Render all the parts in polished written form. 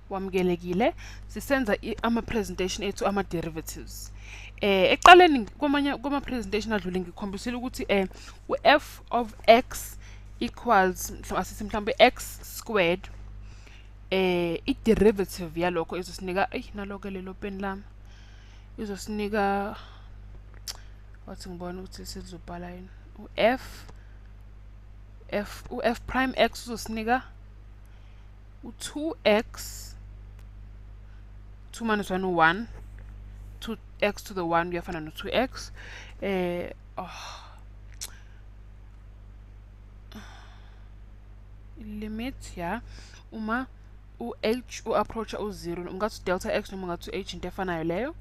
wamukelekile sisenza ama presentation ethu ama derivatives. Eqaleni kuma presentation adlule ngikhombisile ukuthi u f of x equals mhlawumbe x squared I derivative yalokho izosinika naloko lelo pen lami izosinika wathi ngibona ukuthi sizobhala yini u f prime x uzosinika u 2x 2 minus 1 1 2x to the 1 kuyafana no 2x limit ya uma u h u approach u 0 ungathi delta x noma ungathi h into efanayo leyo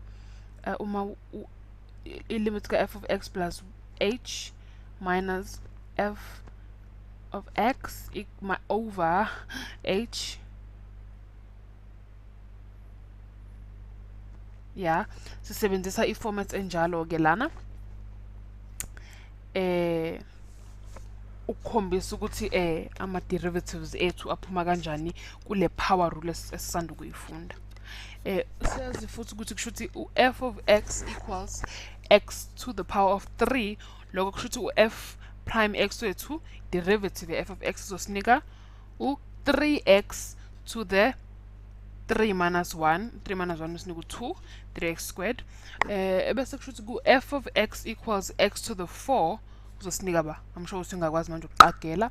uma I limit ka f of x plus h minus f of x over h ya sisebenzisa iformat enjalo ke lana ukukhombisa ukuthi ama derivatives ethu aphuma kanjani kule power rule esisanda ukuyifunda. Siyazi futhi ukuthi kushuthi u f of x equals x to the power of 3 lokho kushuthi u f prime x wethu derivative ya f of x izosinika u 3x to the 3 minus 1 usinika 2 3x squared bese kushuthi ku f of x equals x to the 4 uzosinika ba I'm sure usingakwazi manje ukuqagela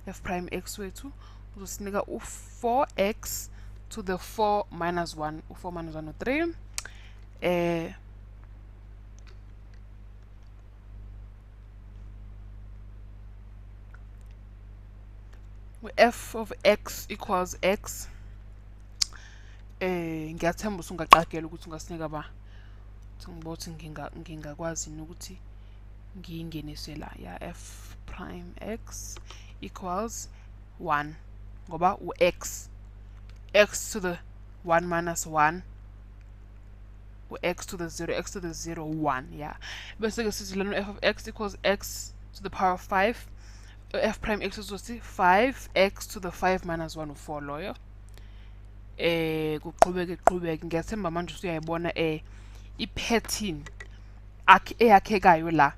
f prime x wethu uzosinika u 4x to the 4 minus 1 u 4 minus 1 u 3 f of x equals x ngiyathemba usungaqagela ukuthi ungasinika ba ngibothi ngingakwazi ukuthi ngiyingenise la ya f prime x equals 1 ngoba u x to the 1 minus 1 u x to the 0 x to the 0 1 ya bese ke sithi lana f of x equals x to the power of 5 f prime x uzothi 5x to the 5 minus 1 u 4 loyo kuqhubeke ngiyathemba manje usuyayibona I-pattern eyakhekayo la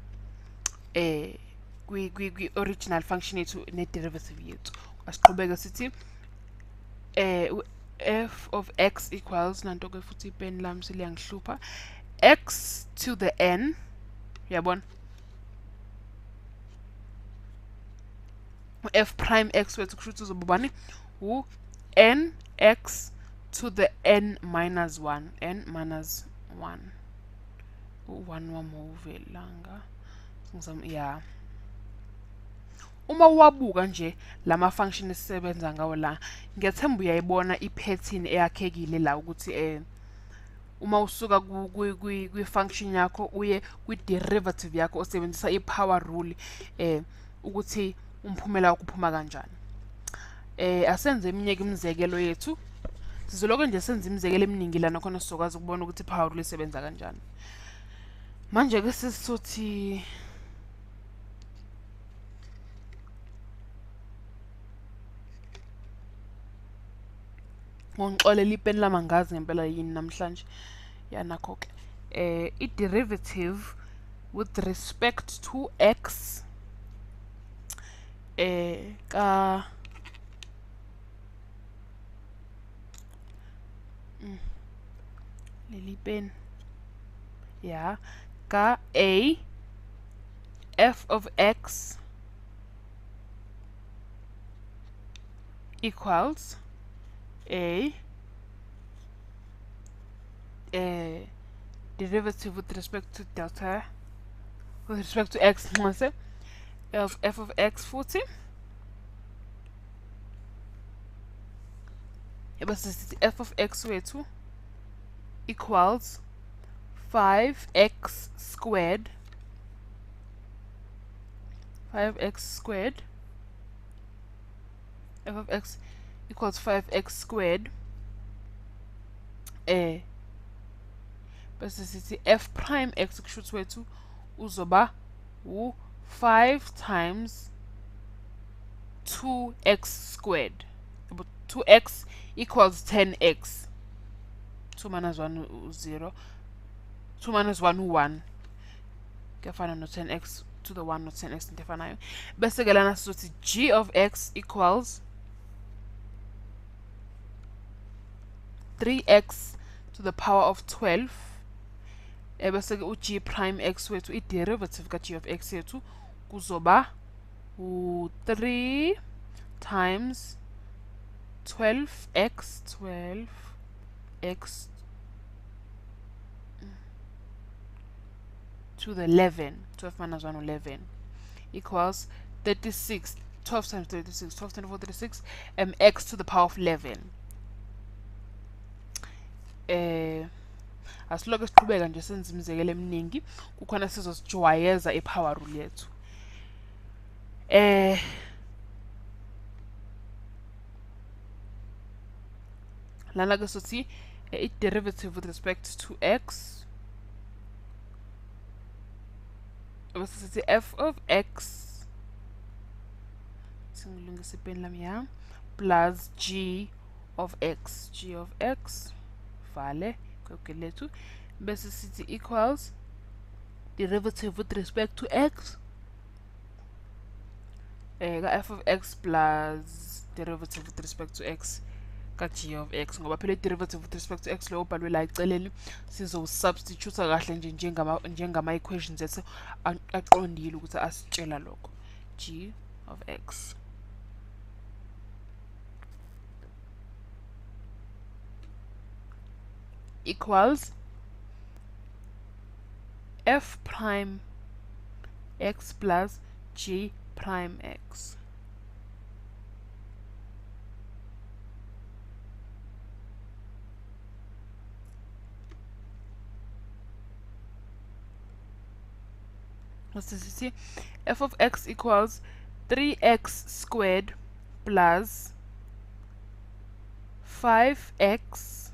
kwi original function yethu ne derivative yethu asiqhubeke sithi f of x equals nanto ke futhi ipen lami seliyangihlupha x to the n uyabona f prime x wethu kushuthi uzobani u nx to the n minus 1 n minus 1 u1 wamove langa ya uma wabuka nje lama function esisebenza ngawo la ngiyathemba uyayibona ipattern eyakhekile la ukuthi uma usuka kwi function yakho uye kwi derivative yakho osebenzisa ipower rule ukuthi umphumela wakho uphuma kanjani. Asenze eminye imizekelo yethu sizoloke nje senza imizekelo eminingi lana khona sizokwazi ukubona ukuthi ipower rule isebenza kanjani. Manje ke sisithi ngixolela ipen lami angazi ngempela yini namhlanje yanakho ke I derivative with respect to x ka leli pen ya ka a f of x equals a derivative with respect to delta with respect to x of f of x 40 bese f of x wethu equals 5x squared 5x squared f of x equals 5x squared bese sithi f prime x kushuthi wethu uzoba u 5 times 2x squared but 2x equals 10x. 2 minus 1 0. 2 minus 1 1. Kuyafana no 10x to the 1 no 10x into efanayo. Bese ke lana sizothi g of x equals 3x to the power of 12. Bese ke u-g prime x wethu i-derivative ka-g of x yethu kuzoba u-3 times 12x to the 11. 12 minus 1 11 equals 36. 12 times 36. 12 24 36. X to the power of 11. Asilokho siqhubeka nje senza imizekelo eminingi kukhona sizosijwayeza i-power rule yethu. Lana ke sothi i-derivative with respect to x bese sithi f of x singilungisa ipeni lami ya plus g of x. G of x vale calculate bese sithi equals derivative with respect to x ka f of x plus derivative with respect to x ka g of x, ngoba phela derivative with respect to x lo ubhalwe la eceleni sizo-substitute kahle nje njengama equations ethu aqondile ukuthi asitshela lokho. G of x equals f prime x plus g prime x. Let's see, f of x equals 3x squared plus 5x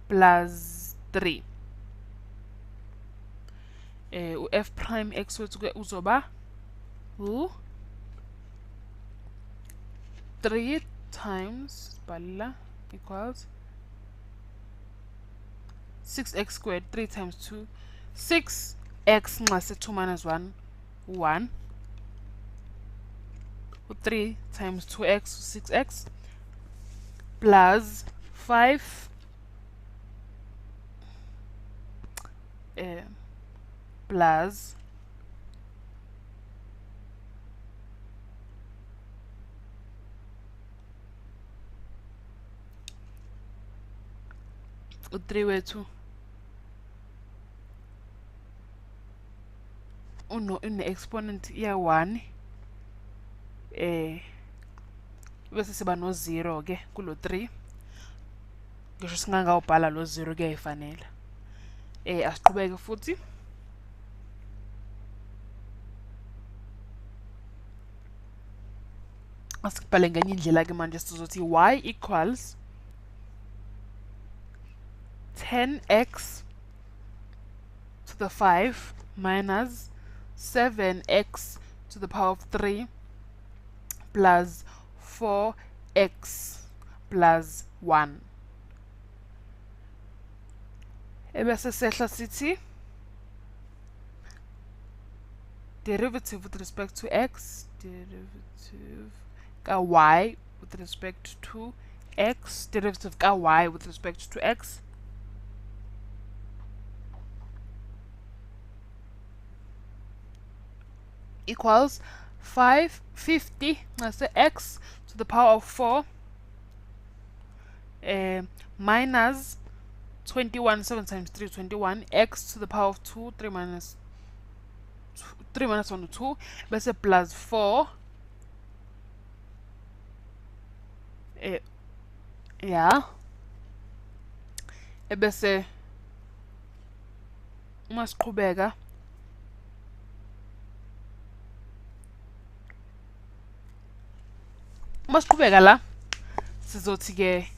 plus 3. F prime x wethu ke uzoba 3 times bala equals 6x squared. 3 times 2 6x nxa 2 minus 1 1 3 times 2x 6x plus 5 plus u-3 wethu une-exponent ya 1 bese siba no 0 ke kulo 3 ngisho singangawubhala lo 0 kuyayifanela. Asiqhubeke futhi asikubhale ngenye indlela ke manje sizothi y equals 10x to the 5 minus 7x to the power of 3 plus 4x plus 1. Ebese sehla sithi derivative with respect to x, derivative ka y with respect to x, derivative ka y with respect to x equals 550 that's x to the power of 4 minus 21. 7 times 3 21 x to the power of 2. 3 minus 1 2 bese plus 4 yeah ebese uma siqhubeka la sizothi ke